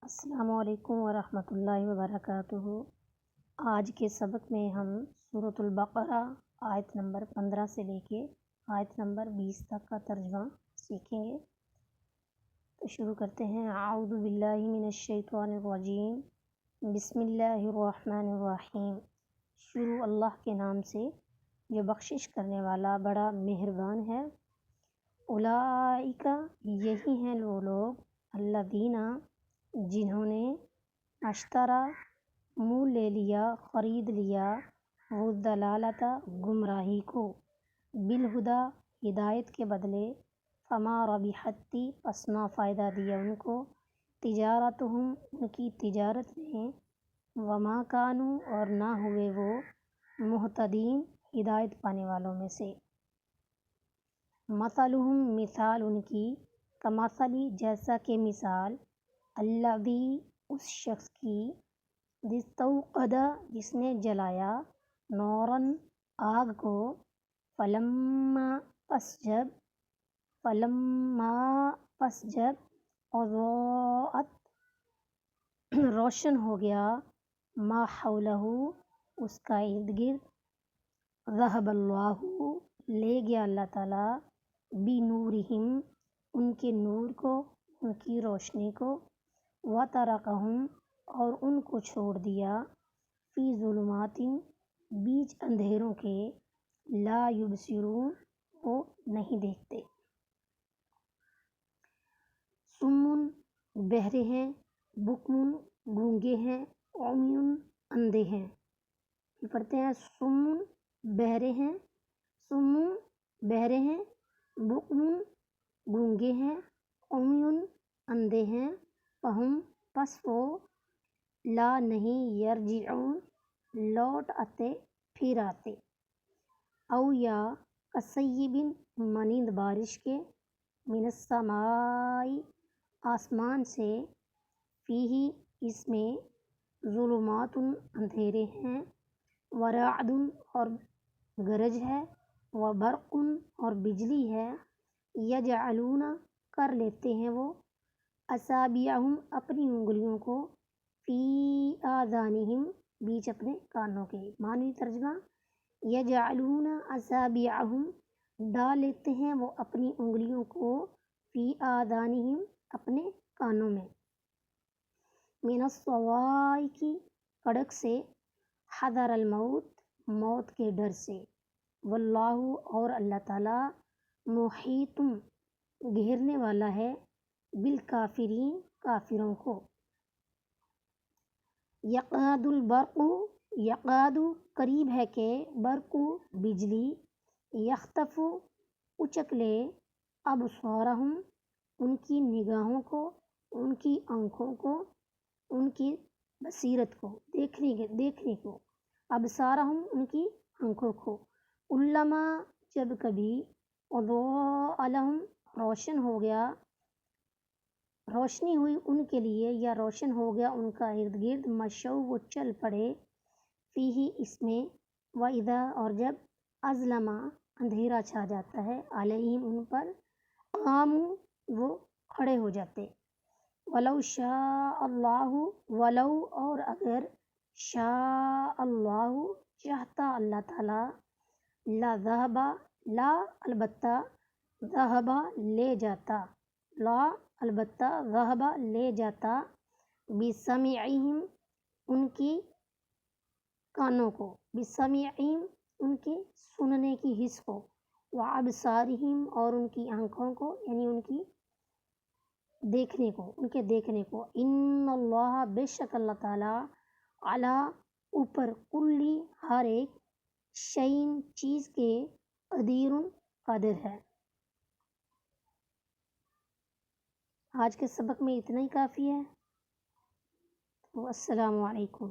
السلام علیکم ورحمۃ اللہ وبرکاتہ۔ آج کے سبق میں ہم سورۃ البقرہ آیت نمبر 15 سے لے کے آیت نمبر 20 تک کا ترجمہ سیکھیں گے۔ تو شروع کرتے ہیں۔ اعوذ باللہ من الشیطان الرجیم، بسم اللہ الرحمن الرحیم۔ شروع اللہ کے نام سے جو بخشش کرنے والا بڑا مہربان ہے۔ اولئک یہی ہیں وہ لوگ، الذین جنہوں نے اشترا منہ لے لیا، خرید لیا، الضلالۃ گمراہی کو، بالہدیٰ ہدایت کے بدلے، فما ربحت پس نہ فائدہ دیا ان کو، تجارتہم ان کی تجارت نے، وما کانوا اور نہ ہوئے وہ، مہتدین ہدایت پانے والوں میں سے۔ مثلہم مثال ان کی، کمثلی جیسا کہ مثال، الذی اس شخص کی، استوقد جس نے جلایا، نوراً آگ کو، فلما پس جب اضاءت روشن ہو گیا، ما حولہ اس کا ارد گرد، ذہب اللہ لے گیا اللہ تعالیٰ، بنورہم ان کے نور کو، ان کی روشنی کو، وترکہم اور ان کو چھوڑ دیا، فی ظلمات بیچ اندھیروں کے، لا یبصرون وہ نہیں دیکھتے۔ صم بہرے ہیں، بکم گونگے ہیں، عمی اندھے ہیں۔ پڑھتے ہیں۔ صم بہرے ہیں، بکم گونگے ہیں، عمی اندھے ہیں، فہم پس وہ، لا نہیں، یرجعون لوٹ آتے پھر آتے، او یا کصیب مانند بارش کے، من السماء آسمان سے، فیہ اس میں، ظلمات اندھیرے ہیں، ورعد اور گرج ہے، وبرق اور بجلی ہے، یجعلون کر لیتے ہیں وہ، اصابعہم اپنی انگلیوں کو، فی آذانہم بیچ اپنے کانوں کے۔ معنی ترجمہ، یجعلون اصابعہم ڈال لیتے ہیں وہ اپنی انگلیوں کو، فی آذانہم اپنے کانوں میں، من الصواعق کڑک سے، حذر الموت موت کے ڈر سے، واللہ اور اللہ تعالیٰ، محیط گھیرنے والا ہے، بالکافرین کافروں کو۔ یکاد البرق یکاد قریب ہے کہ، برق بجلی، یخطف اچک لے، ابصارہم ان کی نگاہوں کو، ان کی آنکھوں کو، ان کی بصیرت کو، دیکھنے کو، ابصارہم ان کی آنکھوں کو، کلما جب کبھی، اضاء لہم روشنی ہوئی ان کے لیے، یا روشن ہو گیا ان کا ارد گرد، مشوا وہ چل پڑے، فیہ اس میں، وَإِذَا اور جب، اظلم اندھیرا چھا جاتا ہے، علیہم ان پر، قاموا وہ کھڑے ہو جاتے۔ وَلَوْ شَاءَ اللَّهُ وَلَوْ اور اگر، شاء اللہ چاہتا اللہ تعالیٰ، لَذَهَبَ لا البتہ، ذہب لے جاتا، لا البتہ، ذہب لے جاتا، بسمعہم ان کی کانوں کو، بسمعہم ان کے سننے کی حس کو، وابصارہم اور ان کی آنکھوں کو، یعنی ان کی دیکھنے کو، ان کے دیکھنے کو، ان اللہ بے شک اللہ تعالیٰ، علی اوپر، کلی ہر ایک، شیء چیز کے، قدیر قادر ہے۔ آج کے سبق میں اتنا ہی کافی ہے۔ السلام علیکم۔